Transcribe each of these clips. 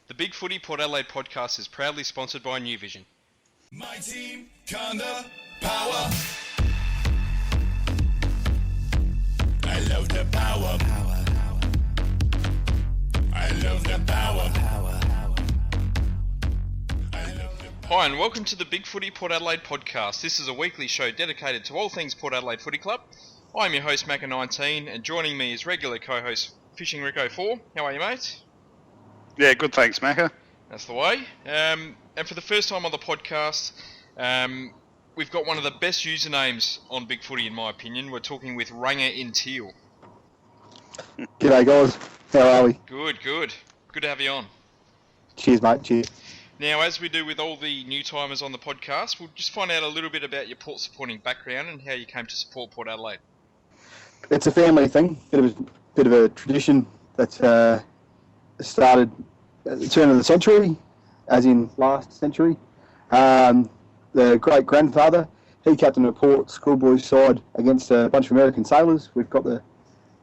The Big Footy Port Adelaide podcast is proudly sponsored by New Vision. My team, kinda power. I love the power. I love the power. Hi and welcome to the Big Footy Port Adelaide podcast. This is a weekly show dedicated to all things Port Adelaide Footy Club. I'm your host Macca19 and joining me is regular co-host Fishing Rico 4. How are you, mate? Yeah, good, thanks, Macca. That's the way. And for the first time on the podcast, we've got one of the best usernames on Big Footy, in my opinion. We're talking with RangaInTeal. G'day, guys. How are we? Good. Good to have you on. Cheers, mate. Cheers. Now, as we do with all the new timers on the podcast, we'll just find out a little bit about your Port supporting background and how you came to support Port Adelaide. It's a family thing. Bit of a tradition that started at the turn of the century, as in last century. The great-grandfather, he captained a Port schoolboys side against a bunch of American sailors. We've got the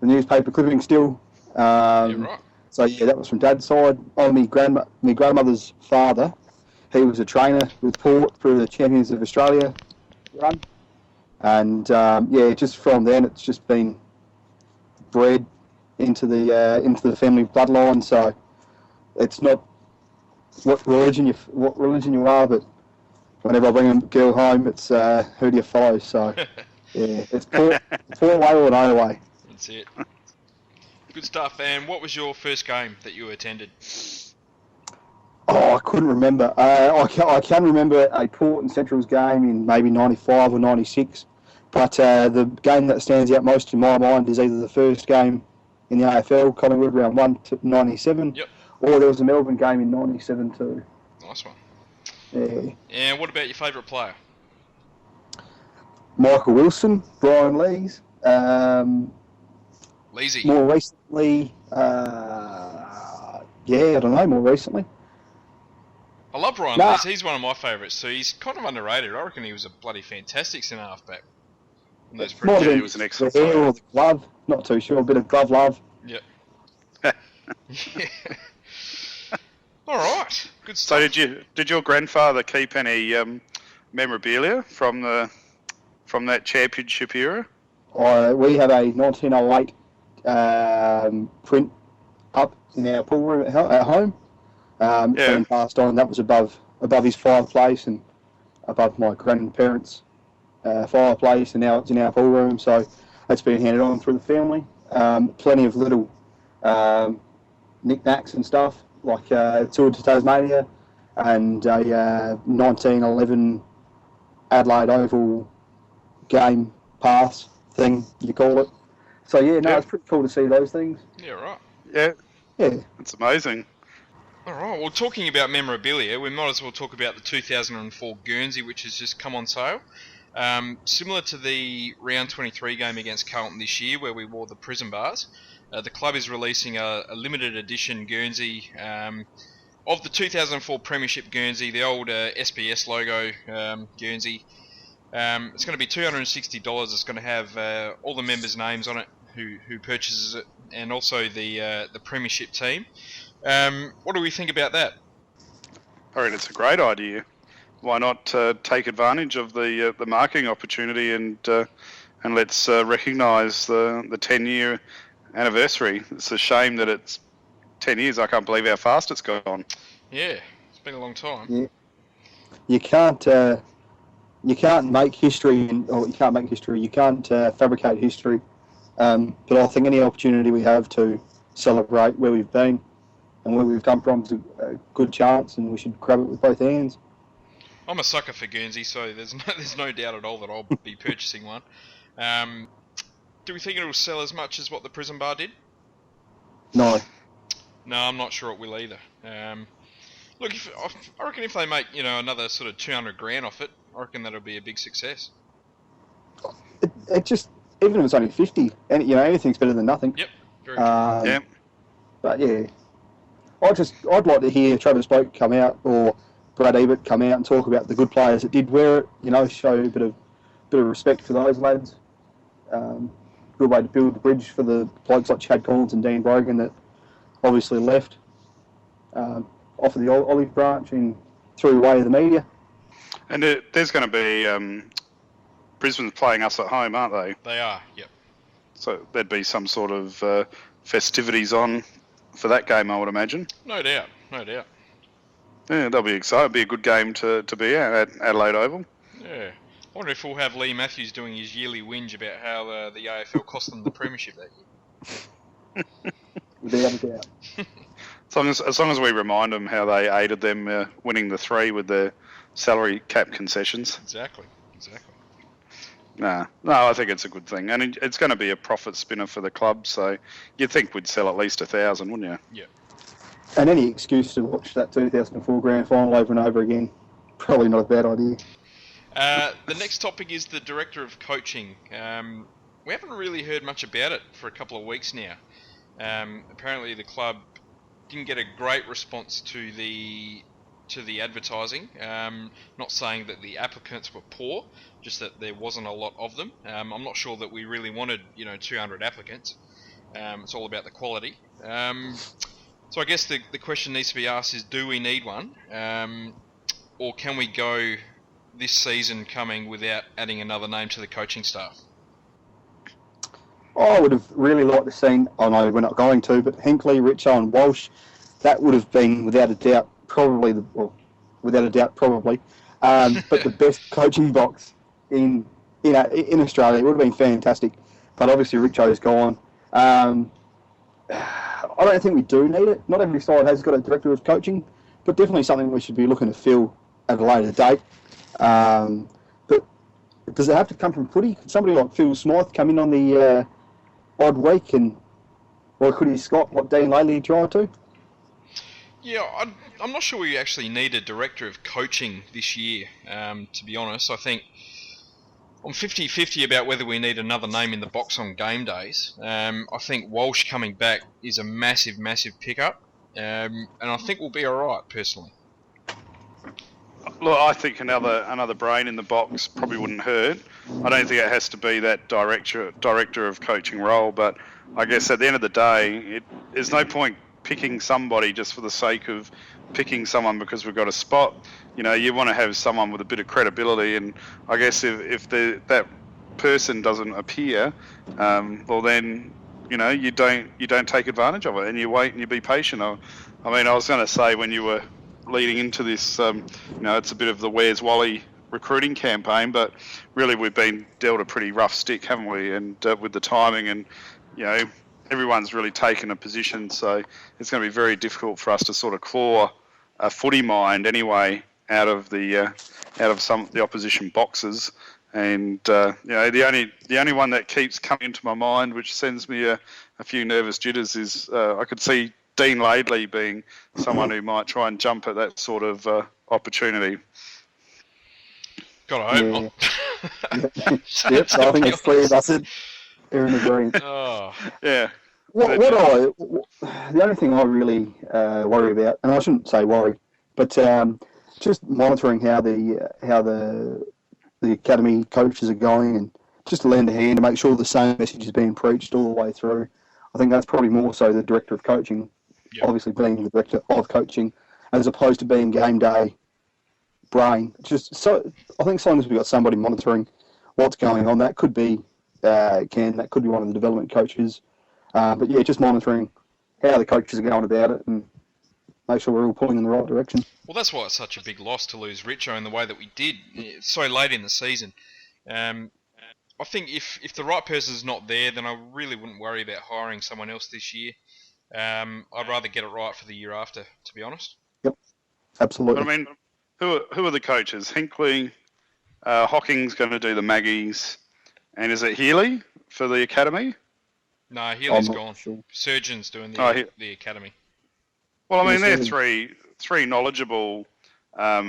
newspaper clipping still. Yeah, right. So yeah, that was from Dad's side. On my grandmother's father, he was a trainer with Port through the Champions of Australia run. And just from then it's just been bred into the family bloodline. So it's not what religion you are, but whenever I bring a girl home, it's who do you follow. So yeah, it's Port way or no way. That's it. Good stuff. And what was your first game that you attended? Oh, I couldn't remember. I can remember a Port and Central's game in maybe 95 or 96. But the game that stands out most in my mind is either the first game in the AFL, Collingwood round 1 to 97, Yep. or there was a Melbourne game in 97 too. Nice one. Yeah. And what about your favourite player? Michael Wilson, Brian Lees. Leesy. More recently, I don't know, more recently. I love Brian Lees. He's one of my favourites. So he's kind of underrated. I reckon he was a bloody fantastic centre halfback. He was an excellent the hair player. or the glove, not too sure, a bit of glove love. Yep. Yeah. All right. Good stuff. So did your grandfather keep any memorabilia from that championship era? We have a 1908 print up in our pool room at home. It's been passed on. That was above his fireplace and above my grandparents' fireplace, and now it's in our pool room. So that's been handed on through the family. Plenty of little knickknacks and stuff, like tour to Tasmania and a 1911 Adelaide Oval game pass thing, you call it. So it's pretty cool to see those things. Yeah, right. Yeah. Yeah. It's amazing. All right. Well, talking about memorabilia, we might as well talk about the 2004 Guernsey, which has just come on sale. Similar to the round 23 game against Carlton this year, where we wore the prison bars, the club is releasing a limited edition Guernsey of the 2004 Premiership Guernsey, the old SBS logo Guernsey. It's going to be $260. It's going to have all the members' names on it who purchases it, and also the Premiership team. What do we think about that? I reckon it's a great idea. Why not take advantage of the marketing opportunity and let's recognise the 10-year anniversary. It's a shame that it's 10 years. I can't believe how fast it's gone. Yeah, it's been a long time. Yeah. You can't make history, You can't fabricate history. But I think any opportunity we have to celebrate where we've been and where we've come from is a good chance, and we should grab it with both hands. I'm a sucker for Guernsey, so there's no doubt at all that I'll be purchasing one. Do we think it'll sell as much as what the prison bar did? No. No, I'm not sure it will either. Look, I reckon if they make another sort of 200 grand off it, I reckon that'll be a big success. It just, even if it's only 50, and anything's better than nothing. Yep. Very true. But yeah, I'd like to hear Travis Boak come out or Brad Ebert come out and talk about the good players that did wear it. Show a bit of respect for those lads. Good way to build the bridge for the blokes like Chad Collins and Dean Brogan that obviously left. off of the olive branch and through way of the media. And there's going to be Brisbane's playing us at home, aren't they? They are, yep. So there'd be some sort of festivities on for that game, I would imagine. No doubt, no doubt. Yeah, they'll be excited. It'll be a good game to be at Adelaide Oval. Yeah. I wonder if we'll have Lee Matthews doing his yearly whinge about how the AFL cost them the premiership that year. Without a doubt. As long as we remind them how they aided them winning the 3 with their salary cap concessions. Exactly. No, I think it's a good thing. And it's going to be a profit spinner for the club, so you'd think we'd sell at least 1,000, wouldn't you? Yeah. And any excuse to watch that 2004 grand final over and over again, probably not a bad idea. The next topic is the director of coaching. We haven't really heard much about it for a couple of weeks now. Apparently the club didn't get a great response to the advertising. Not saying that the applicants were poor, just that there wasn't a lot of them. I'm not sure that we really wanted 200 applicants. It's all about the quality. So I guess the question needs to be asked is, do we need one? Or can we go this season coming without adding another name to the coaching staff? I would have really liked to see, I know we're not going to, but Hinkley, Richo and Walsh, that would have been without a doubt probably, but the best coaching box in Australia. It would have been fantastic, but obviously Richo's gone. I don't think we do need it. Not every side has got a director of coaching, but definitely something we should be looking to fill at a later date. But does it have to come from footy? Could somebody like Phil Smythe come in on the odd week, or could he Scott, what Dean Laley tried to? Yeah, I'm not sure we actually need a director of coaching this year, to be honest. I think I'm 50-50 about whether we need another name in the box on game days. I think Walsh coming back is a massive, massive pickup, and I think we'll be alright, personally. Look, I think another brain in the box probably wouldn't hurt. I don't think it has to be that director of coaching role, but I guess at the end of the day, there's no point picking somebody just for the sake of picking someone because we've got a spot. You want to have someone with a bit of credibility, and I guess if that person doesn't appear, well then you don't take advantage of it, and you wait and you be patient. I was going to say when you were leading into this, it's a bit of the Where's Wally recruiting campaign, but really we've been dealt a pretty rough stick, haven't we? And with the timing, and everyone's really taken a position, so it's going to be very difficult for us to sort of claw a footy mind anyway out of some of the opposition boxes. And the only one that keeps coming into my mind, which sends me a few nervous jitters, is I could see Dean Laidley being someone who might try and jump at that sort of opportunity. God, I hope not. Yep, I think it's clear that's it. They're in agreement. Oh. Yeah. The only thing I really worry about, and I shouldn't say worry, but just monitoring how the academy coaches are going, and just to lend a hand to make sure the same message is being preached all the way through. I think that's probably more so the director of coaching, obviously being the director of coaching, as opposed to being game day brain. Just so I think as long as we've got somebody monitoring what's going on, that could be that could be one of the development coaches. But yeah, just monitoring how the coaches are going about it and make sure we're all pulling in the right direction. Well, that's why it's such a big loss to lose Richo in the way that we did so late in the season. I think if the right person's not there, then I really wouldn't worry about hiring someone else this year. I'd rather get it right for the year after, to be honest. Yep, absolutely. But I mean, who are the coaches? Hinkley, Hocking's going to do the Maggies, and is it Healy for the academy? No, Healy's gone. Sure. Surgeon's doing the academy. Well, I mean, they're three knowledgeable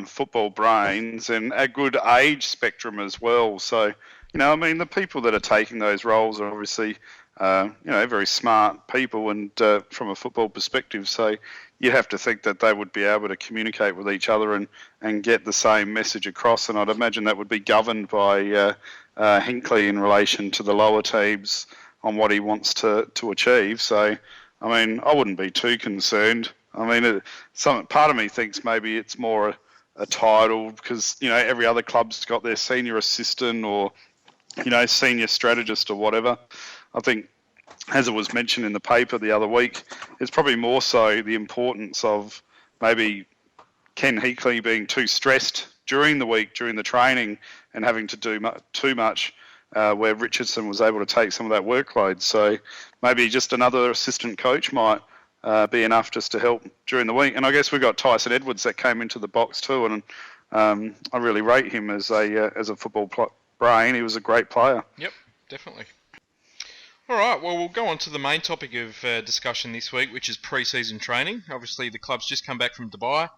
football brains and a good age spectrum as well. So, I mean, the people that are taking those roles are obviously, very smart people and from a football perspective. So you have to think that they would be able to communicate with each other and get the same message across. And I'd imagine that would be governed by Hinkley in relation to the lower teams on what he wants to achieve. So, I mean, I wouldn't be too concerned I mean, some part of me thinks maybe it's more a title because every other club's got their senior assistant or senior strategist or whatever. I think, as it was mentioned in the paper the other week, it's probably more so the importance of maybe Ken Heakley being too stressed during the week, during the training, and having to do too much, where Richardson was able to take some of that workload. So maybe just another assistant coach might be enough just to help during the week. And I guess we've got Tyson Edwards that came into the box too, and I really rate him as a football brain. He was a great player. Yep, definitely. All right, well, we'll go on to the main topic of discussion this week, which is pre-season training. Obviously, the club's just come back from Dubai,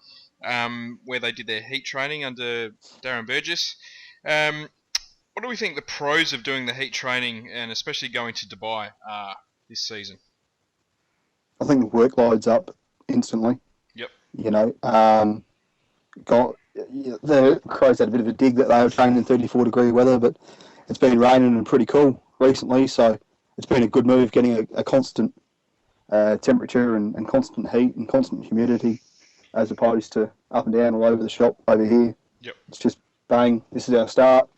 where they did their heat training under Darren Burgess. What do we think the pros of doing the heat training, and especially going to Dubai, are this season? I think the workload's up instantly. Yep. The Crows had a bit of a dig that they were training in 34-degree weather, but it's been raining and pretty cool recently, so it's been a good move getting a constant temperature and constant heat and constant humidity, as opposed to up and down all over the shop over here. Yep. It's just bang, this is our start,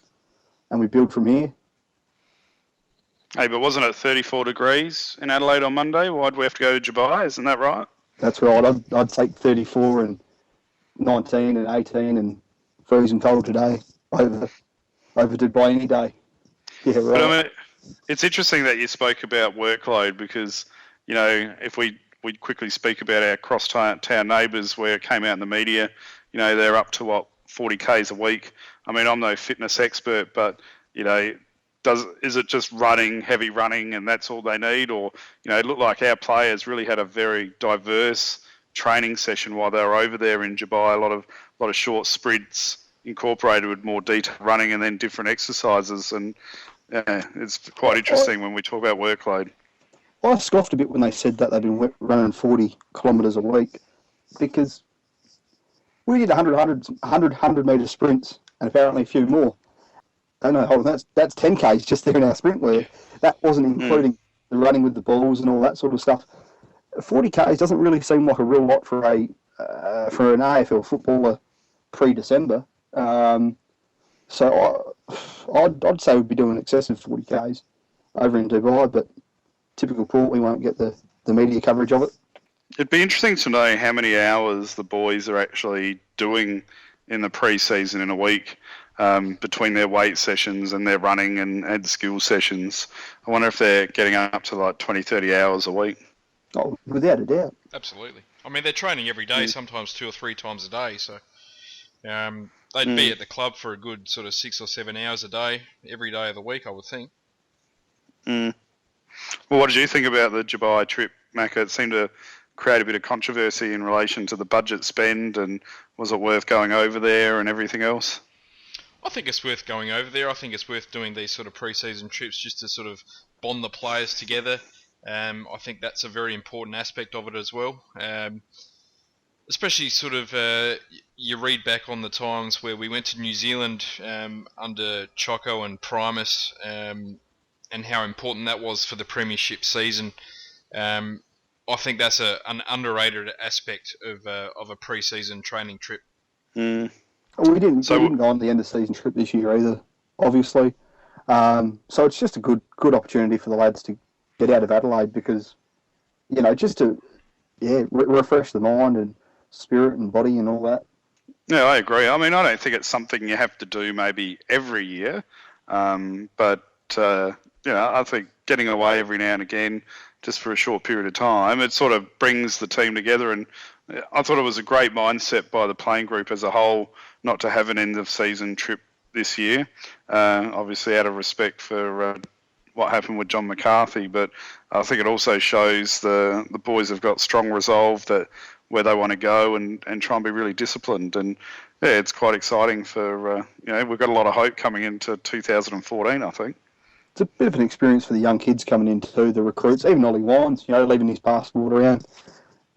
and we build from here. Hey, but wasn't it 34 degrees in Adelaide on Monday? Why'd we have to go to Dubai? Isn't that right? That's right. I'd take 34 and 19 and 18 and freezing cold today over Dubai any day. Yeah, right. But I mean, it's interesting that you spoke about workload because, if we quickly speak about our cross-town neighbours where it came out in the media, they're up to 40 Ks a week. I mean, I'm no fitness expert, but, is it just heavy running, and that's all they need? Or, it looked like our players really had a very diverse training session while they were over there in Dubai. A lot of short sprints incorporated with more detailed running and then different exercises. And it's quite interesting when we talk about workload. I scoffed a bit when they said that they've been running 40 kilometres a week, because we did 100 metre sprints and apparently a few more. Oh no, hold on, that's 10 Ks just there in our sprint wear. That wasn't including the running with the balls and all that sort of stuff. 40 Ks doesn't really seem like a real lot for an AFL footballer pre-December. So I'd say we'd be doing excessive 40 Ks over in Dubai, but typical Port, we won't get the media coverage of it. It'd be interesting to know how many hours the boys are actually doing in the pre-season in a week, between their weight sessions and their running and skill sessions. I wonder if they're getting up to like 20, 30 hours a week. Oh, without a doubt. Absolutely. I mean, they're training every day, sometimes 2 or 3 times a day, so they'd be at the club for a good sort of 6 or 7 hours a day, every day of the week, I would think. Well, what did you think about the Dubai trip, Macca? It seemed to create a bit of controversy in relation to the budget spend, and was it worth going over there and everything else? I think it's worth going over there. I think it's worth doing these sort of pre-season trips just to sort of bond the players together. I think that's a very important aspect of it as well. Especially sort of, you read back on the times where we went to New Zealand under Choco and Primus, and how important that was for the premiership season. I think that's an underrated aspect of a pre-season training trip. We didn't go on the end of season trip this year either, obviously. So it's just a good opportunity for the lads to get out of Adelaide, because, just to refresh the mind and spirit and body and all that. Yeah, I agree. I mean, I don't think it's something you have to do maybe every year, but I think getting away every now and again, just for a short period of time, it sort of brings the team together. And I thought it was a great mindset by the playing group as a whole not to have an end-of-season trip this year, obviously out of respect for what happened with John McCarthy. But I think it also shows the boys have got strong resolve that where they want to go and try and be really disciplined. And, yeah, it's quite exciting for, we've got a lot of hope coming into 2014, I think. It's a bit of an experience for the young kids coming in too, the recruits, even Ollie Wines, leaving his passport around.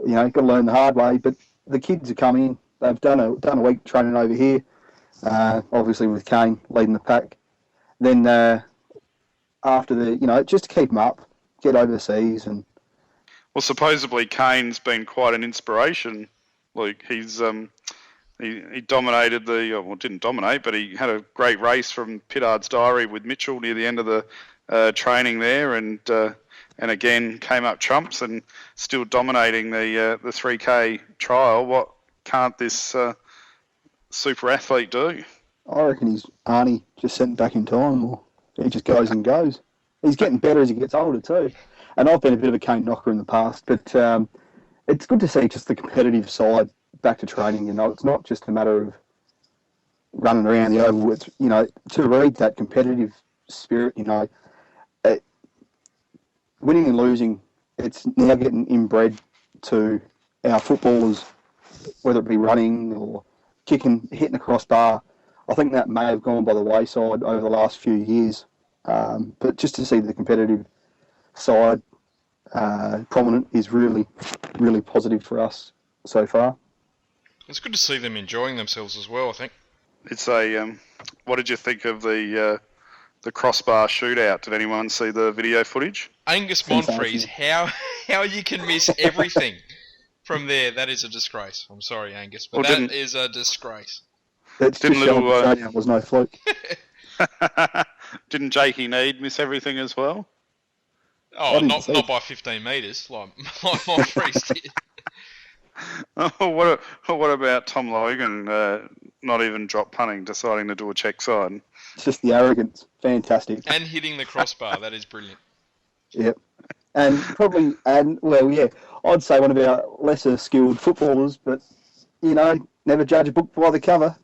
Got to learn the hard way. But the kids have come in, they've done a week training over here, obviously with Kane leading the pack. Then after just to keep them up, get overseas. And Well, supposedly Kane's been quite an inspiration. Luke, he dominated didn't dominate, but he had a great race from Pittard's Diary with Mitchell near the end of the training there, and again came up trumps and still dominating the 3K trial. What can't this super athlete do? I reckon he's Arnie just sent back in time, or he just goes and goes. He's getting better as he gets older too. And I've been a bit of a Kane knocker in the past, but it's good to see just the competitive side back to training. It's not just a matter of running around the oval. It's, to read that competitive spirit, winning and losing, it's now getting inbred to our footballers, whether it be running or kicking, hitting a crossbar. I think that may have gone by the wayside over the last few years. But just to see the competitive side prominent is really, really positive for us so far. It's good to see them enjoying themselves as well, I think. It's what did you think of the crossbar shootout? Did anyone see the video footage? Angus Monfries, how you can miss everything from there, that is a disgrace. I'm sorry, Angus, but that is a disgrace. It's just showing was no fluke. Didn't Jakey Need miss everything as well? Oh, not by 15 metres, like Monfries did. Oh, what about Tom Logan not even drop punting, deciding to do a check side? It's just the arrogance. Fantastic. And hitting the crossbar, that is brilliant. Yep. And I'd say one of our lesser skilled footballers, but, never judge a book by the cover.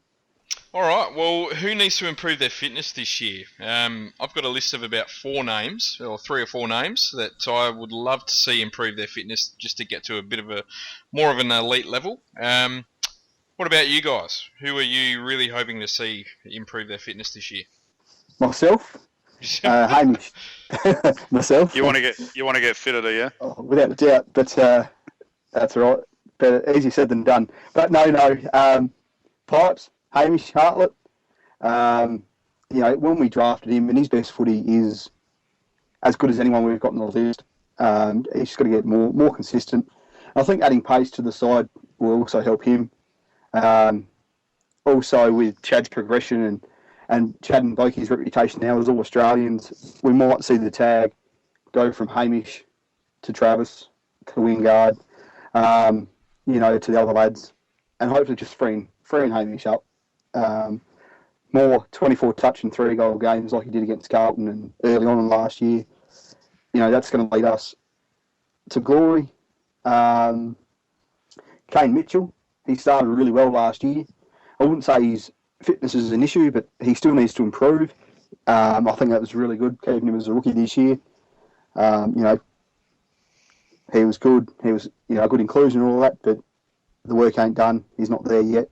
All right, well, who needs to improve their fitness this year? I've got a list of about 4 names, or 3 or 4 names, that I would love to see improve their fitness just to get to a bit of more of an elite level. What about you guys? Who are you really hoping to see improve their fitness this year? Myself, Hamish. Myself. You want to get fitter, do you? Oh, without a doubt, but that's all right. Better easier said than done. But no. Pipes. Hamish Hartlett, when we drafted him, and his best footy is as good as anyone we've got on the list. He's just got to get more consistent. I think adding pace to the side will also help him. Also with Chad's progression and Chad and Blokey's reputation now as all Australians, we might see the tag go from Hamish to Travis to Wingard, to the other lads, and hopefully just freeing Hamish up. More 24 touch and 3-goal games like he did against Carlton and early on in last year. That's going to lead us to glory. Kane Mitchell, he started really well last year. I wouldn't say his fitness is an issue, but he still needs to improve. I think that was really good, keeping him as a rookie this year. He was good. He was, a good inclusion and all that, but the work ain't done. He's not there yet.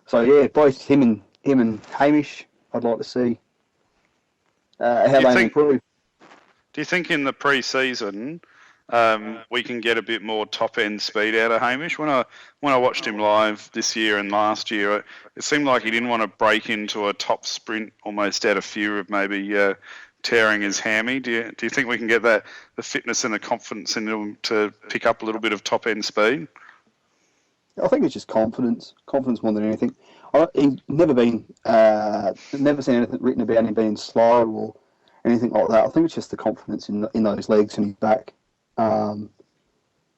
So yeah, both him and Hamish, I'd like to see how they improve. Do you think in the pre-season we can get a bit more top-end speed out of Hamish? When I watched him live this year and last year, it seemed like he didn't want to break into a top sprint almost out of fear of maybe tearing his hammy. Do you think we can get the fitness and the confidence in him to pick up a little bit of top-end speed? I think it's just confidence more than anything. He's never seen anything written about him being slow or anything like that. I think it's just the confidence in those legs and his back,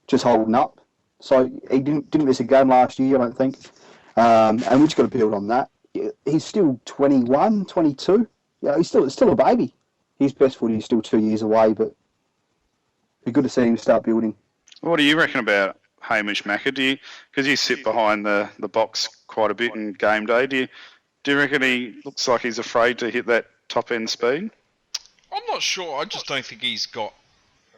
just holding up. So he didn't miss a game last year, I don't think, and we've just got to build on that. He's still 21, 22. He's still a baby. His best footy is still 2 years away, but it'd be good to see him start building. What do you reckon about Hamish Macca? Because you sit behind the box quite a bit in game day. Do you reckon he looks like he's afraid to hit that top end speed? I'm not sure. I just don't think he's got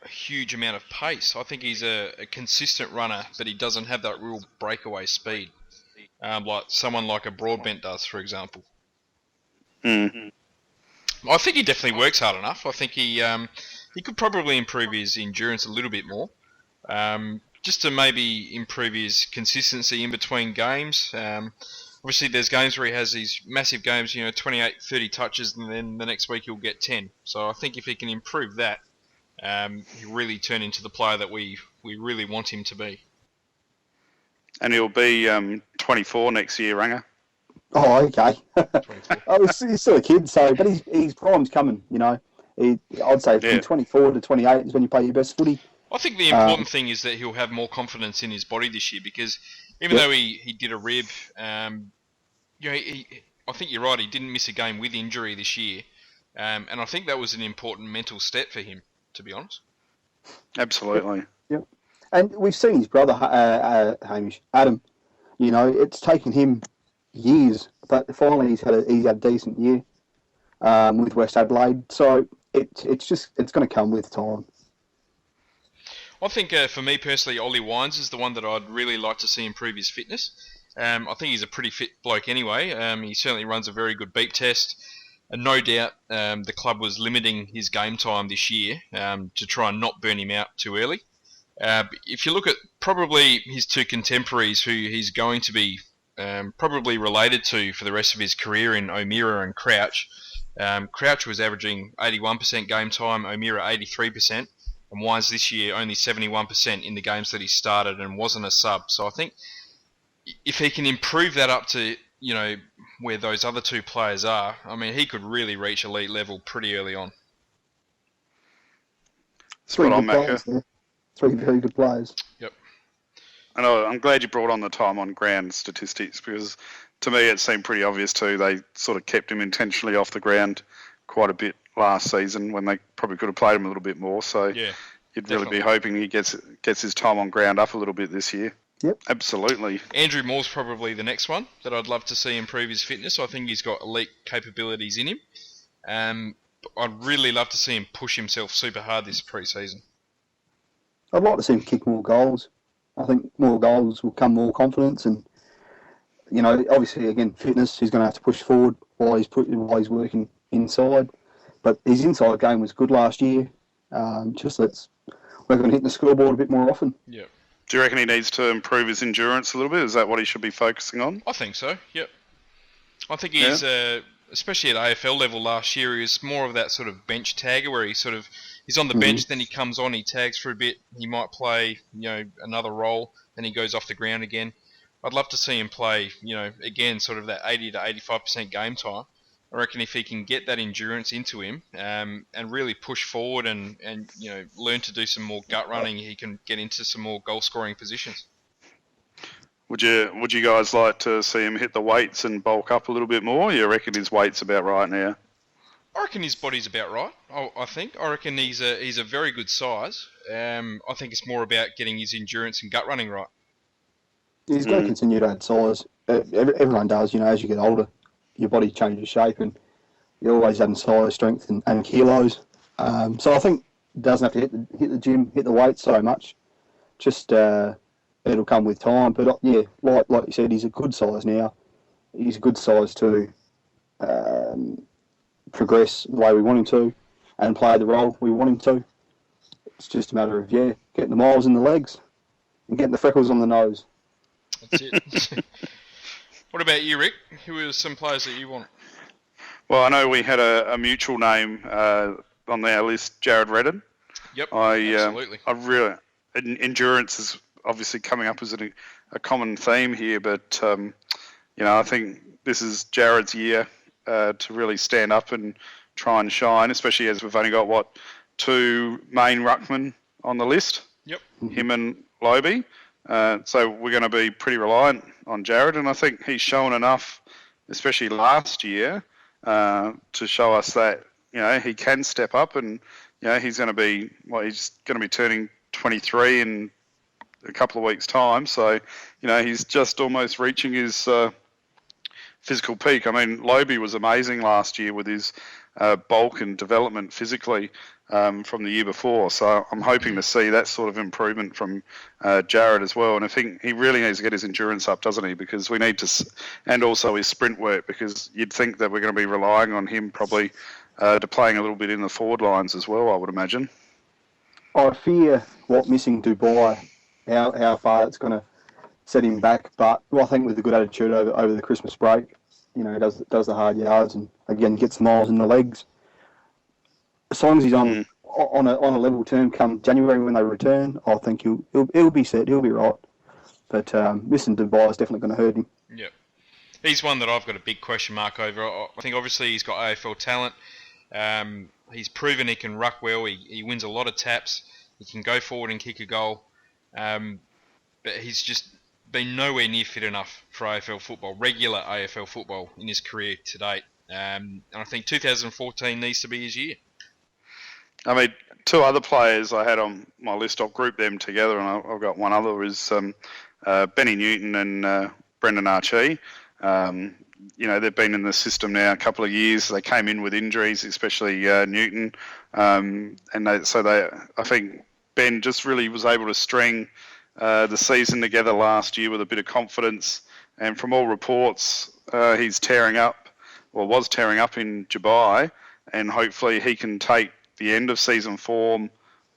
a huge amount of pace. I think he's a consistent runner, but he doesn't have that real breakaway speed, like someone like a Broadbent does, for example. Mm. I think he definitely works hard enough. I think he could probably improve his endurance a little bit more. Just to maybe improve his consistency in between games. Obviously, there's games where he has these massive games, 28, 30 touches, and then the next week he'll get 10. So I think if he can improve that, he really turn into the player that we really want him to be. And he'll be 24 next year, Ranga. Oh, okay. 24. He's still a kid, so but his prime's coming. You know, I'd say from 24 to 28 is when you play your best footy. I think the important thing is that he'll have more confidence in his body this year, because even though he did a rib, I think you're right. He didn't miss a game with injury this year, and I think that was an important mental step for him, to be honest. Absolutely. Yep. And we've seen his brother, Hamish, Adam. You know, it's taken him years, but finally he's had a decent year with West Adelaide. So it's going to come with time. I think for me personally, Ollie Wines is the one that I'd really like to see improve his fitness. I think he's a pretty fit bloke anyway. He certainly runs a very good beep test. And no doubt the club was limiting his game time this year to try and not burn him out too early. If you look at probably his two contemporaries who he's going to be probably related to for the rest of his career in O'Meara and Crouch, Crouch was averaging 81% game time, O'Meara 83%, and Wines this year only 71% in the games that he started and wasn't a sub. So I think if he can improve that up to, you know, where those other two players are, I mean, he could really reach elite level pretty early on. Three very good players. Yep. And I'm glad you brought on the time on ground statistics, because to me it seemed pretty obvious too. They sort of kept him intentionally off the ground quite a bit last season when they probably could have played him a little bit more. So yeah, you'd definitely really be hoping he gets his time on ground up a little bit this year. Yep. Absolutely. Andrew Moore's probably the next one that I'd love to see improve his fitness. I think he's got elite capabilities in him. I'd really love to see him push himself super hard this pre-season. I'd like to see him kick more goals. I think more goals will come more confidence, and you know, obviously again fitness. He's going to have to push forward while he's working inside. But his inside game was good last year. Just let's work on hitting the scoreboard a bit more often. Yeah. Do you reckon he needs to improve his endurance a little bit? Is that what he should be focusing on? I think so, yep. I think he's, especially at AFL level last year, he was more of that sort of bench tagger where he's on the bench, then he comes on, he tags for a bit, he might play, you know, another role, then he goes off the ground again. I'd love to see him play, you know, again, sort of that 80 to 85% game time. I reckon if he can get that endurance into him and really push forward and you know, learn to do some more gut running, he can get into some more goal scoring positions. Would you guys like to see him hit the weights and bulk up a little bit more? You reckon his weight's about right now? I reckon his body's about right. I reckon he's a very good size. I think it's more about getting his endurance and gut running right. He's got to continue to add size. Everyone does, you know, as you get older. Your body changes shape, and you're always adding size, strength, and kilos. So I think it doesn't have to hit the gym, hit the weights so much. Just it'll come with time. But yeah, like you said, he's a good size now. He's a good size to progress the way we want him to, and play the role we want him to. It's just a matter of getting the miles in the legs and getting the freckles on the nose. That's it. What about you, Rick? Who are some players that you want? Well, I know we had a mutual name on our list, Jared Redden. Yep, absolutely. I really endurance is obviously coming up as a common theme here, but you know, I think this is Jared's year to really stand up and try and shine, especially as we've only got two main ruckmen on the list. Yep. Him and Lobie. So we're going to be pretty reliant on Jared, and I think he's shown enough, especially last year, to show us that, you know, he can step up, and you know, he's going to be turning 23 in a couple of weeks' time. So, you know, he's just almost reaching his physical peak. I mean, Lobie was amazing last year with his bulk and development physically from the year before. So I'm hoping to see that sort of improvement from Jared as well. And I think he really needs to get his endurance up, doesn't he? Because we need to, and also his sprint work, because you'd think that we're going to be relying on him probably to playing a little bit in the forward lines as well, I would imagine. I fear what missing Dubai, how far it's going to set him back. But I think with a good attitude over the Christmas break, you know, does the hard yards and again gets the miles in the legs. As long as he's on on a level term come January when they return, I think he'll be set. He'll be right. But missing Dubai is definitely going to hurt him. Yeah. He's one that I've got a big question mark over. I think obviously he's got AFL talent. He's proven he can ruck well. He wins a lot of taps. He can go forward and kick a goal. But he's just been nowhere near fit enough for AFL football, regular AFL football in his career to date. And I think 2014 needs to be his year. I mean, two other players I had on my list, I'll group them together, and I've got one other, is Benny Newton and Brendan Archie. They've been in the system now a couple of years. They came in with injuries, especially Newton. I think Ben just really was able to string the season together last year with a bit of confidence. And from all reports, he's was tearing up in Dubai, and hopefully he can take the end of season form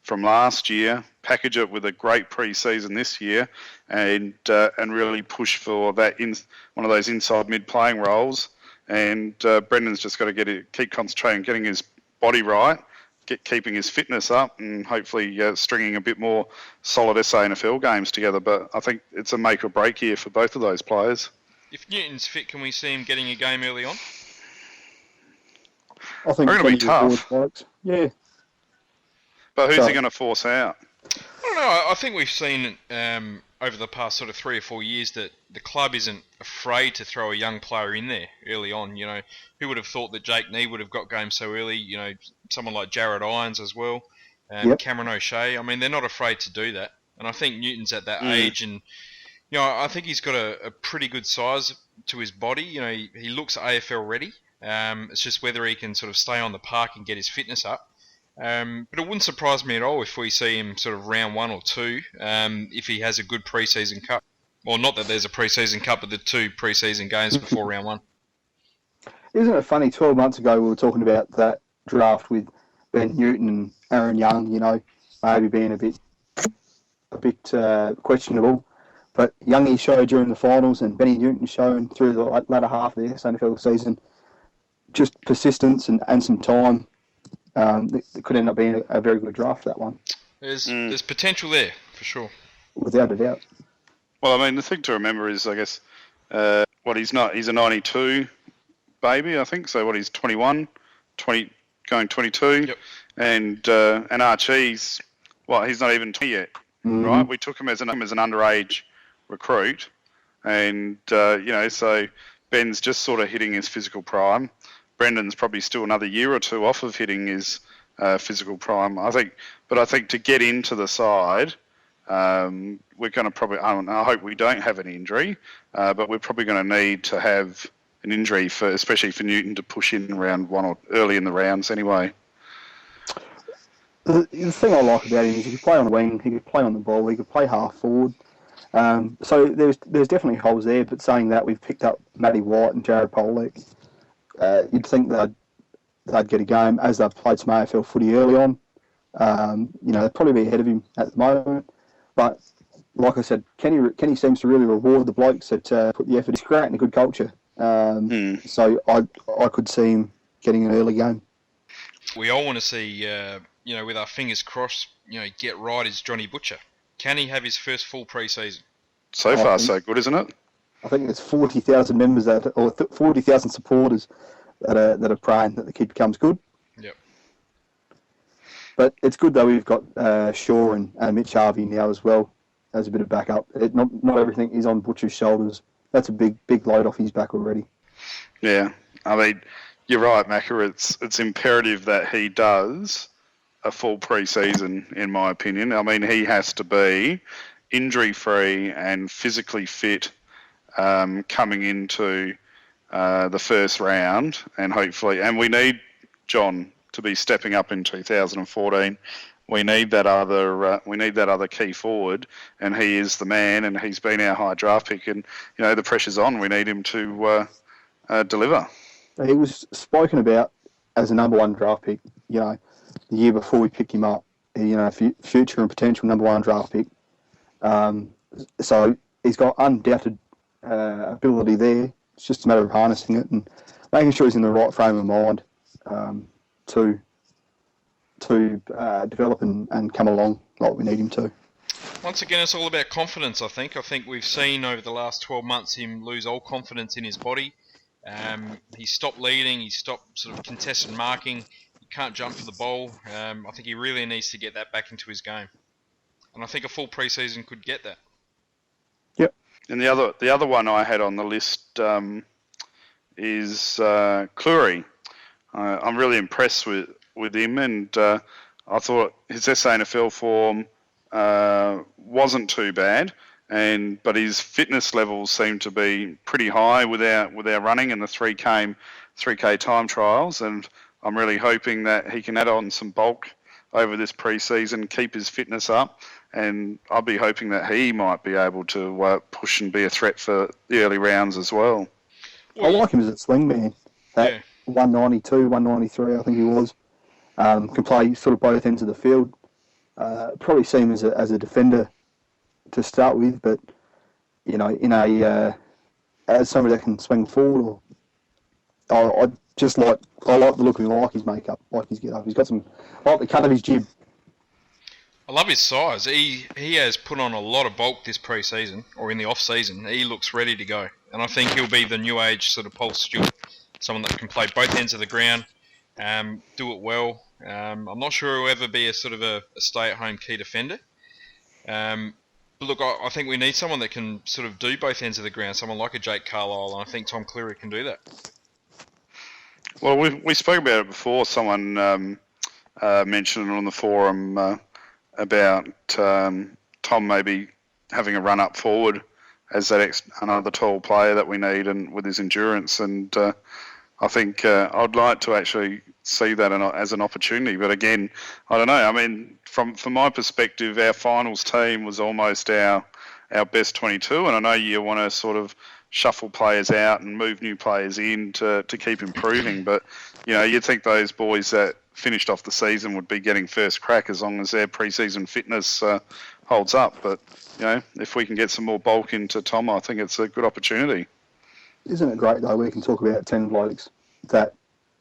from last year, package it with a great pre-season this year, and really push for that one of those inside mid playing roles. And Brendan's just got to keep concentrating, getting his body right, keeping his fitness up, and hopefully stringing a bit more solid SANFL games together. But I think it's a make or break here for both of those players. If Newton's fit, can we see him getting a game early on? I think it's going to be tough. Yeah. But who's he going to force out? I don't know. I think we've seen over the past sort of 3 or 4 years that the club isn't afraid to throw a young player in there early on. Who would have thought that Jake Nee would have got games so early? Someone like Jared Irons as well, Cameron O'Shea. I mean, they're not afraid to do that. And I think Newton's at that age, and I think he's got a pretty good size to his body. He looks AFL ready. It's just whether he can sort of stay on the park and get his fitness up. But it wouldn't surprise me at all if we see him sort of round 1 or 2, if he has a good pre-season cup. Well, not that there's a pre-season cup, but the 2 pre-season games before round 1. Isn't it funny, 12 months ago we were talking about that draft with Ben Newton and Aaron Young, maybe being a bit questionable. But Youngie showed during the finals, and Benny Newton showing through the latter half of the SANFL season, just persistence and some time. It could end up being a very good draft, that one. There's potential there, for sure. Without a doubt. Well, I mean, the thing to remember is, I guess, he's a 92 baby, I think. So he's 21, going 22. Yep. And Archie's, he's not even 20 yet, right? We took him as an underage recruit. And, so Ben's just sort of hitting his physical prime. Brendan's probably still another year or 2 off of hitting his physical prime, I think. But I think to get into the side, we're going to probably, I hope we don't have an injury, but we're probably going to need to have an injury, especially for Newton, to push in round 1 or early in the rounds anyway. The thing I like about him is he could play on the wing, he could play on the ball, he could play half forward. So there's definitely holes there, but saying that, we've picked up Matty White and Jared Pollock. You'd think they'd get a game as they've played some AFL footy early on. They'd probably be ahead of him at the moment. But like I said, Kenny seems to really reward the blokes that put the effort. He's creating a good culture. So I could see him getting an early game. We all want to see, with our fingers crossed, get right is Johnny Butcher. Can he have his first full pre-season? So far, so good, isn't it? I think there's 40,000 members or 40,000 supporters that are praying that the kid becomes good. Yep. But it's good though. We've got Shaw and Mitch Harvey now as well as a bit of backup. Not everything is on Butcher's shoulders. That's a big load off his back already. Yeah, I mean, you're right, Macca. It's imperative that he does a full pre-season, in my opinion. I mean, he has to be injury-free and physically fit coming into the first round, and hopefully, and we need John to be stepping up in 2014. We need that other key forward, and he is the man, and he's been our high draft pick, and the pressure's on. We need him to deliver. He was spoken about as a number 1 draft pick. The year before we picked him up. Future and potential number 1 draft pick. So he's got undoubted ability there. It's just a matter of harnessing it and making sure he's in the right frame of mind to to develop and come along like we need him to. Once again, it's all about confidence, I think. I think we've seen over the last 12 months him lose all confidence in his body. He stopped leading, he stopped sort of contested marking, he can't jump for the ball. I think he really needs to get that back into his game. And I think a full pre-season could get that. Yep. And the other one I had on the list is Cleary. I'm really impressed with him, and I thought his SANFL form wasn't too bad, but his fitness levels seem to be pretty high with our running and the 3K time trials, and I'm really hoping that he can add on some bulk over this pre-season, keep his fitness up, and I'll be hoping that he might be able to push and be a threat for the early rounds as well. I like him as a swing man. That 192, 193, I think he was. Can play sort of both ends of the field. Probably see him as a defender to start with, but as somebody that can swing forward, I like the look of him. I like his makeup, like his get up. He's got some. I like the cut of his jib. I love his size. He has put on a lot of bulk this pre-season, or in the off-season. He looks ready to go. And I think he'll be the new age sort of Paul Stewart, someone that can play both ends of the ground, do it well. I'm not sure he'll ever be a sort of a stay-at-home key defender. But look, I think we need someone that can sort of do both ends of the ground, someone like a Jake Carlisle, and I think Tom Cleary can do that. Well, we spoke about it before. Someone mentioned it on the forum about Tom maybe having a run up forward as that another tall player that we need, and with his endurance. And I think I'd like to actually see that as an opportunity. But again, I don't know. I mean, from my perspective, our finals team was almost our best 22, and I know you want to sort of shuffle players out and move new players in to keep improving. But you'd think those boys that finished off the season would be getting first crack as long as their pre-season fitness holds up. But if we can get some more bulk into Tom, I think it's a good opportunity. Isn't it great though? We can talk about 10 blokes that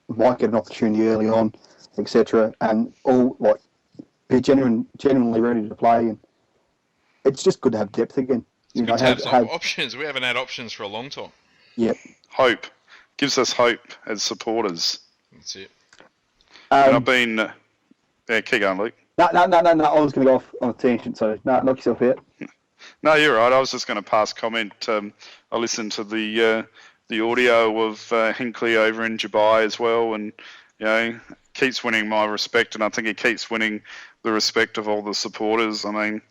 might get an opportunity early on, etc., and all be genuinely ready to play. And it's just good to have depth again. It's good to have some options. We haven't had options for a long time. Yep. Hope gives us hope as supporters. That's it. And I've been. Keep going, Luke. No. I was going to go off on a tangent, so knock yourself out. No, you're right. I was just going to pass comment. I listened to the audio of Hinkley over in Dubai as well, and keeps winning my respect, and I think he keeps winning the respect of all the supporters. I mean,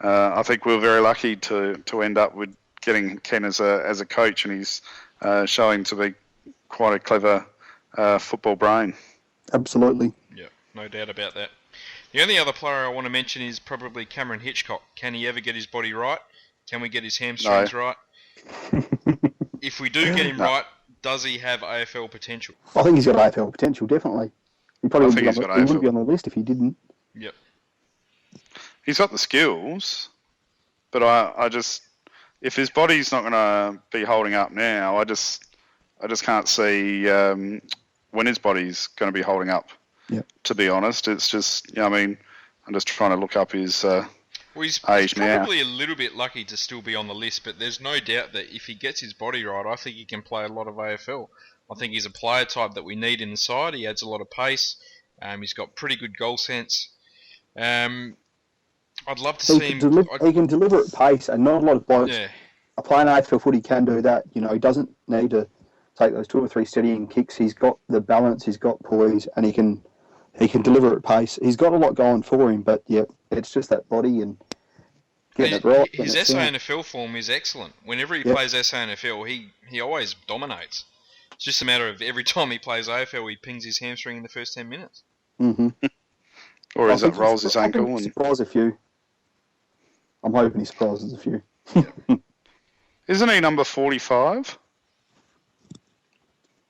I think we're very lucky to end up with getting Ken as a coach, and he's showing to be quite a clever football brain. Absolutely. Yeah, no doubt about that. The only other player I want to mention is probably Cameron Hitchcock. Can he ever get his body right? Can we get his hamstrings right? If we do get him right, does he have AFL potential? I think he's got AFL potential, definitely. He probably wouldn't be on the list if he didn't. Yep. He's got the skills, but I just, if his body's not going to be holding up now, I just can't see when his body's going to be holding up. Yep. To be honest, it's just, I'm just trying to look up his he's age now. Probably a little bit lucky to still be on the list, but there's no doubt that if he gets his body right, I think he can play a lot of AFL. I think he's a player type that we need in the side. He adds a lot of pace. He's got pretty good goal sense. I'd love to see him. He can deliver at pace, and not a lot of blokes playing AFL footy can do that. He doesn't need to take those 2 or 3 steadying kicks. He's got the balance, he's got poise, and he can deliver at pace. He's got a lot going for him, but it's just that body and getting it right. His SANFL form is excellent. Whenever he plays SANFL, he always dominates. It's just a matter of every time he plays AFL, he pings his hamstring in the first 10 minutes. Mm-hmm. Or is it rolls his ankle? And surprise a few. I'm hoping he surprises a few. Isn't he number 45?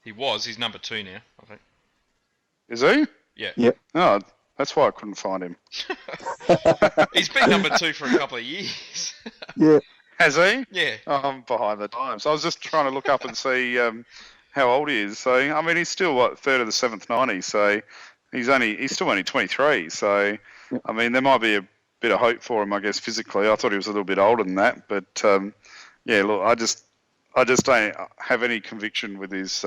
He was. He's number 2 now, I think. Is he? Yeah. Yep. Oh, that's why I couldn't find him. He's been number 2 for a couple of years. Yeah. Has he? Yeah. Oh, I'm behind the times. I was just trying to look up and see how old he is. So, I mean, he's still, 3rd of the 7th 90, so he's still only 23. So, Yep. I mean, there might be a bit of hope for him, I guess, physically. I thought he was a little bit older than that, but yeah, look, I just don't have any conviction with his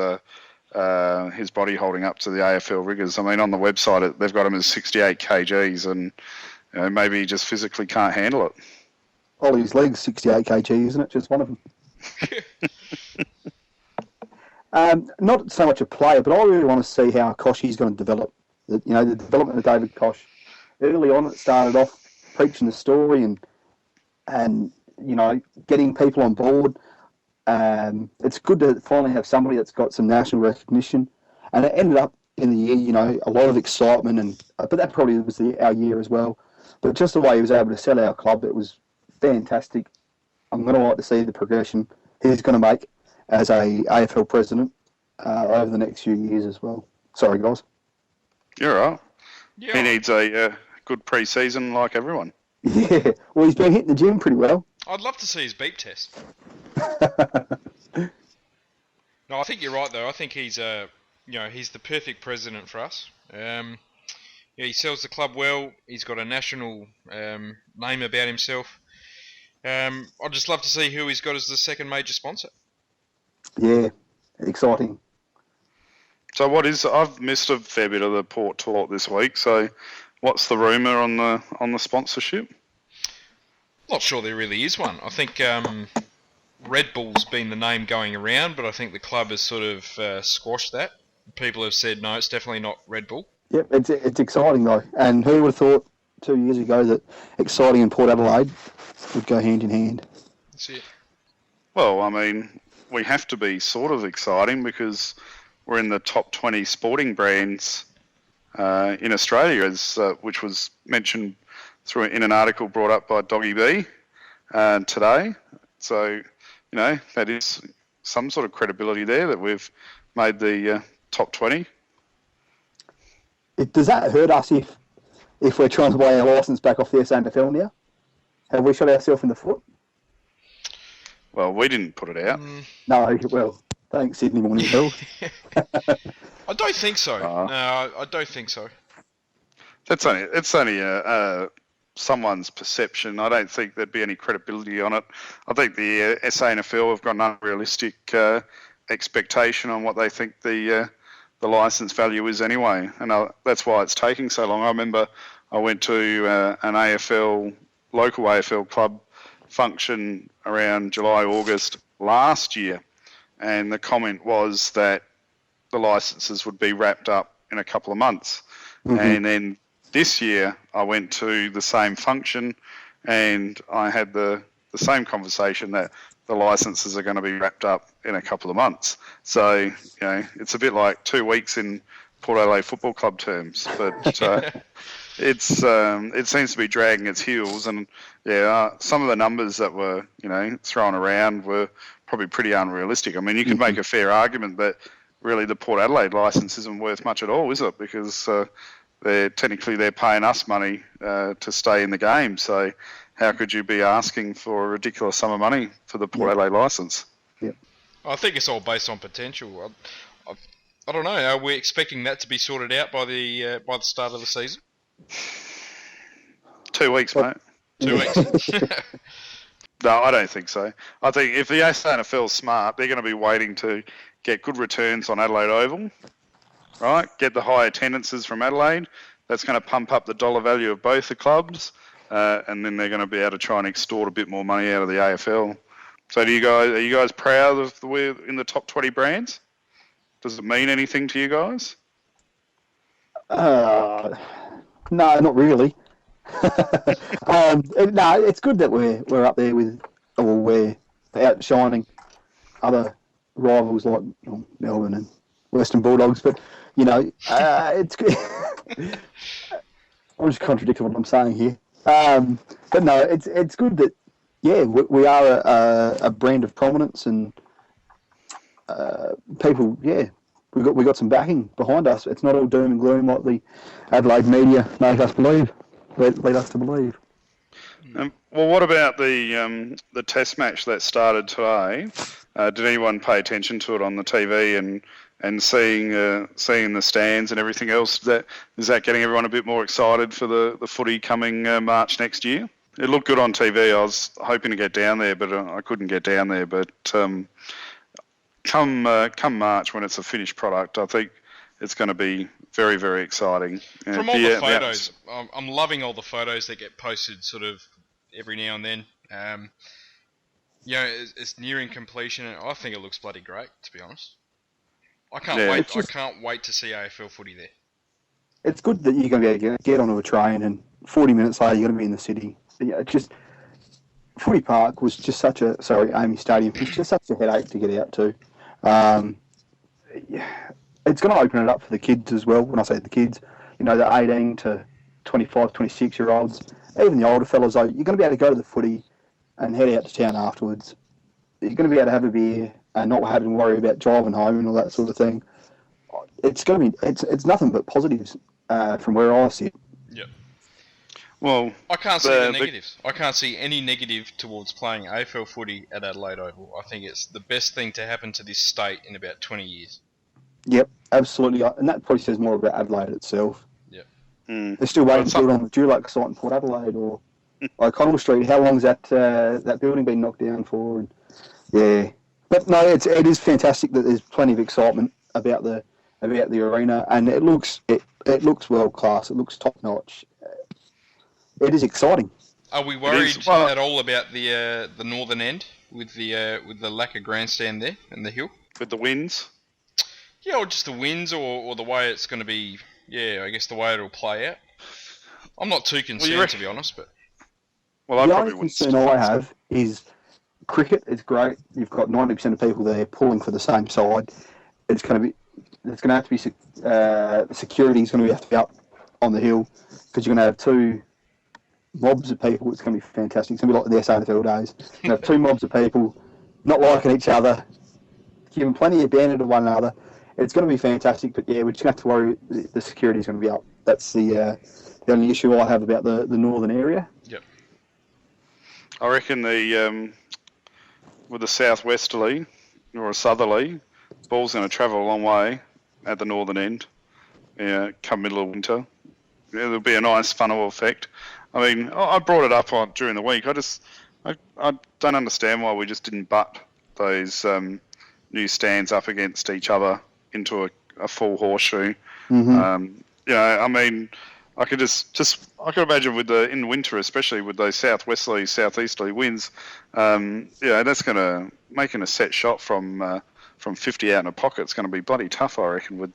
body holding up to the AFL rigours. I mean, on the website they've got him as 68 kgs, and maybe he just physically can't handle it. Ollie's legs 68 kg, isn't it? Just one of them. Not so much a player, but I really want to see how Koshy's going to develop. The development of David Kosh. Early on, it started off preaching the story and getting people on board. It's good to finally have somebody that's got some national recognition, and it ended up in the year, a lot of excitement, but that probably was our year as well. But just the way he was able to sell our club, it was fantastic. I'm going to like to see the progression he's going to make as a AFL president over the next few years as well. Sorry, guys. You're right. Yeah. He needs a good pre-season like everyone. Yeah, well, he's been hitting the gym pretty well. I'd love to see his beep test. No, I think you're right though. I think he's he's the perfect president for us. He sells the club well. He's got a national name about himself. I'd just love to see who he's got as the second major sponsor. Yeah, exciting. So I've missed a fair bit of the Port talk this week. So what's the rumour on the sponsorship? Not sure there really is one. I think Red Bull's been the name going around, but I think the club has sort of squashed that. People have said no, it's definitely not Red Bull. Yep, it's exciting though. And who would have thought 2 years ago that exciting and Port Adelaide would go hand in hand? That's it. Well, I mean, we have to be sort of exciting because we're in the top 20 sporting brands in Australia, which was mentioned in an article brought up by Doggy B today. So, that is some sort of credibility there that we've made the top 20. Does that hurt us if we're trying to buy our licence back off the SANFL now? Have we shot ourselves in the foot? Well, we didn't put it out. No, well, thanks, Sydney Morning Herald. I don't think so. No, I don't think so. It's only someone's perception. I don't think there'd be any credibility on it. I think the SANFL have got an unrealistic expectation on what they think the licence value is anyway, and that's why it's taking so long. I remember I went to an local AFL club function around July, August last year, and the comment was that the licences would be wrapped up in a couple of months. Mm-hmm. And then this year I went to the same function and I had the same conversation that the licences are going to be wrapped up in a couple of months. So, it's a bit like 2 weeks in Port Adelaide Football Club terms, but it seems to be dragging its heels. And some of the numbers that were thrown around were probably pretty unrealistic. I mean, you could make a fair argument that really the Port Adelaide licence isn't worth much at all, is it? Because they're paying us money to stay in the game. So how could you be asking for a ridiculous sum of money for the Port Adelaide licence? Yeah. I think it's all based on potential. I don't know. Are we expecting that to be sorted out by the start of the season? 2 weeks, mate. 2 weeks. No, I don't think so. I think if the SANFL's smart, they're going to be waiting to get good returns on Adelaide Oval, right? Get the high attendances from Adelaide. That's going to pump up the dollar value of both the clubs, and then they're going to be able to try and extort a bit more money out of the AFL. So are you guys proud of the way in the top 20 brands? Does it mean anything to you guys? No, not really. No, it's good that we're up there we're outshining other rivals like Melbourne and Western Bulldogs, but it's good. I'm just contradicting what I'm saying here. But no, it's good that we are a brand of prominence and people. Yeah, we got some backing behind us. It's not all doom and gloom like the Adelaide media lead us to believe. Well, what about the test match that started today? Did anyone pay attention to it on the TV and seeing the stands and everything else? Is that getting everyone a bit more excited for the footy coming March next year? It looked good on TV. I was hoping to get down there, but I couldn't get down there. But come March, when it's a finished product, I think it's going to be very, very exciting. From all the photos, I'm loving all the photos that get posted sort of every now and then. It's nearing completion, and I think it looks bloody great, to be honest. I can't wait. I can't wait to see AFL footy there. It's good that you're going to be able to get onto a train, and 40 minutes later you're going to be in the city. Yeah, Footy Park was just Amy Stadium was just such a headache to get out to. It's going to open it up for the kids as well. When I say the kids, the 18 to 25, 26-year-olds, even the older fellas, though, you're going to be able to go to the footy and head out to town afterwards. You're going to be able to have a beer and not having to worry about driving home and all that sort of thing. It's going to be, it's nothing but positives from where I sit. Yeah. Well, I can't see the negatives. I can't see any negative towards playing AFL footy at Adelaide Oval. I think it's the best thing to happen to this state in about 20 years. Yep, absolutely. And that probably says more about Adelaide itself. Yep. They're still waiting to build on the Dulac site in Port Adelaide or O'Connell Street. How long's that building been knocked down for? And yeah. But no, it is fantastic that there's plenty of excitement about the arena, and it looks world class. It looks top notch. It is exciting. Are we worried at all about the northern end with the lack of grandstand there and the hill? With the winds? Yeah, or just the winds, or the way it's going to be. Yeah, I guess the way it'll play out. I'm not too concerned, to be honest, but. Well, the only concern I have is cricket. It's great. You've got 90% of people there pulling for the same side. It's going to have to be the security is going to have to be up on the hill because you're going to have two mobs of people. It's going to be fantastic. It's going to be like the SANFL days. You have two mobs of people not liking each other, giving plenty of banter to one another. It's going to be fantastic, but yeah, we're just going to have to worry the security is going to be up. That's the only issue I have about the northern area. Yep. I reckon with the southwesterly or a southerly, the ball's going to travel a long way at the northern end. Yeah, come middle of winter, there'll be a nice funnel effect. I mean, I brought it up during the week. I don't understand why we just didn't butt those new stands up against each other into a full horseshoe. Mm-hmm. I mean, I could I could imagine in winter, especially with those southwesterly, southeasterly winds. That's going to making a set shot from 50 out in a pocket. It's going to be bloody tough, I reckon, with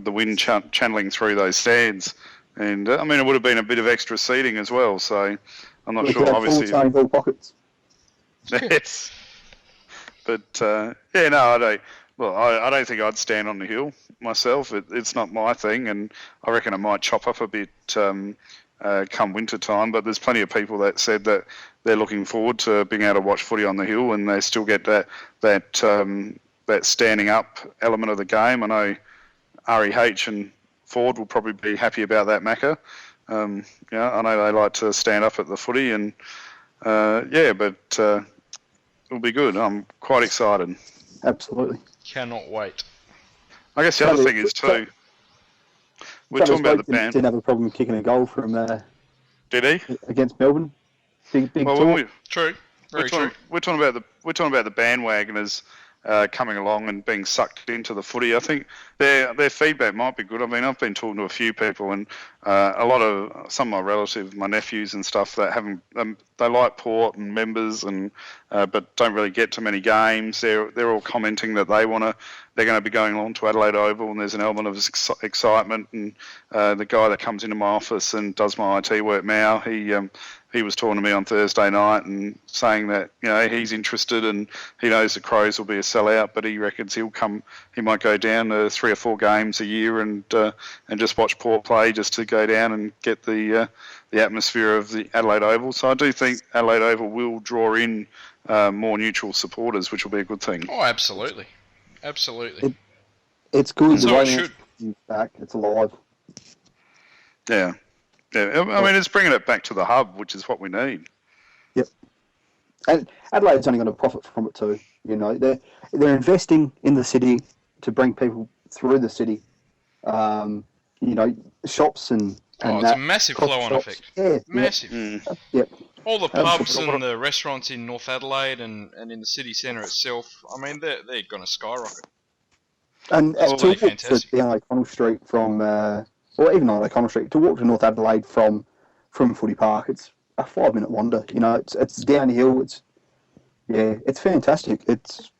the wind channeling through those stands. And I mean, it would have been a bit of extra seating as well. So I'm not sure. Obviously, full pockets. Yes, but I don't. Well, I don't think I'd stand on the hill myself. It's not my thing, and I reckon it might chop up a bit come winter time. But there's plenty of people that said that they're looking forward to being able to watch footy on the hill, and they still get that standing up element of the game. I know REH and Ford will probably be happy about that, Macca. I know they like to stand up at the footy, and but it'll be good. I'm quite excited. Absolutely. Cannot wait. I guess the other thing is too, we're talking about the band. Didn't have a problem kicking a goal from Did he? Against Melbourne? Big True. Very true. We're talking about the bandwagoners coming along and being sucked into the footy. I think their feedback might be good. I mean, I've been talking to a few people, and some of my relatives, my nephews and stuff, that haven't. They like Port and members, and but don't really get to many games. They're all commenting that they're going to be going along to Adelaide Oval, and there's an element of excitement. And the guy that comes into my office and does my IT work now, he was talking to me on Thursday night and saying that he's interested, and he knows the Crows will be a sellout, but he reckons he might go down to 3 or 4 games a year and just watch Port play, just to go down and get the atmosphere of the Adelaide Oval. So I do think Adelaide Oval will draw in more neutral supporters, which will be a good thing. Oh, absolutely. It's good. So it should. Back. It's alive. Yeah. Yeah, I mean, it's bringing it back to the hub, which is what we need. Yep. And Adelaide's only going to profit from it too. You know, they're investing in the city to bring people through the city. You know, shops and it's a massive flow-on shops. effect. Yeah, Massive. Yep. All the pubs Absolutely. and the restaurants in North Adelaide and in the city centre itself, I mean, they're going to skyrocket. And It's to really walk to fantastic. down O'Connell Street from, or even on O'Connell Street, to walk to North Adelaide from Footy Park, it's a 5-minute wander. You know, it's downhill. It's fantastic. It's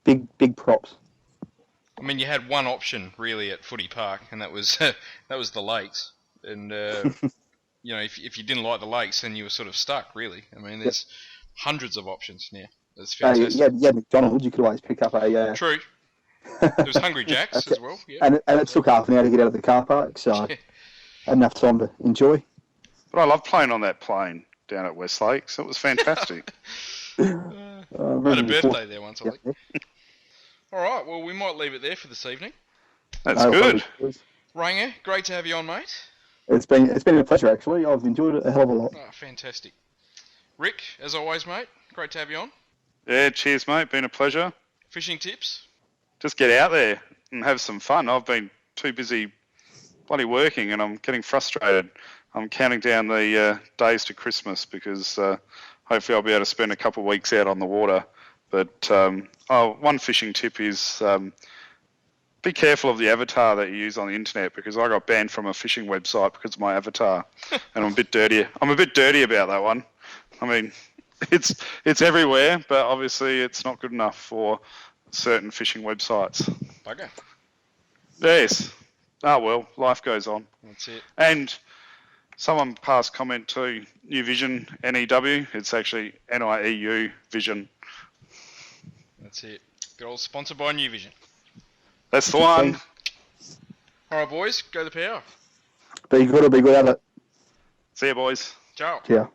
big props. I mean, you had one option really at Footy Park, and that was the lakes. And you know, if you didn't like the lakes, then you were sort of stuck. Really, I mean, there's hundreds of options now. It's fantastic. Yeah, McDonald's. You could always pick up a. True. There was Hungry Jack's as well. Yeah. And it took half an hour to get out of the car park, so I had enough time to enjoy. But I love playing on that plane down at West Lakes. It was fantastic. I had a birthday there once, I think. Yeah. All right, well, we might leave it there for this evening. That's good. Ranga, great to have you on, mate. It's been a pleasure, actually. I've enjoyed it a hell of a lot. Oh, fantastic. Rick, as always, mate, great to have you on. Yeah, cheers, mate. Been a pleasure. Fishing tips? Just get out there and have some fun. I've been too busy bloody working and I'm getting frustrated. I'm counting down the days to Christmas because hopefully I'll be able to spend a couple of weeks out on the water. But one fishing tip is be careful of the avatar that you use on the internet, because I got banned from a fishing website because of my avatar, and I'm a bit dirty. I'm a bit dirty about that one. I mean, it's everywhere, but obviously it's not good enough for certain fishing websites. Bugger. Yes. Oh well, life goes on. That's it. And someone passed comment to New Vision, NEW. It's actually NIEU Vision. That's it. Good old sponsored by New Vision. That's the one. All right, boys, go the power. Be good or be good at it. See you, boys. Ciao. Yeah.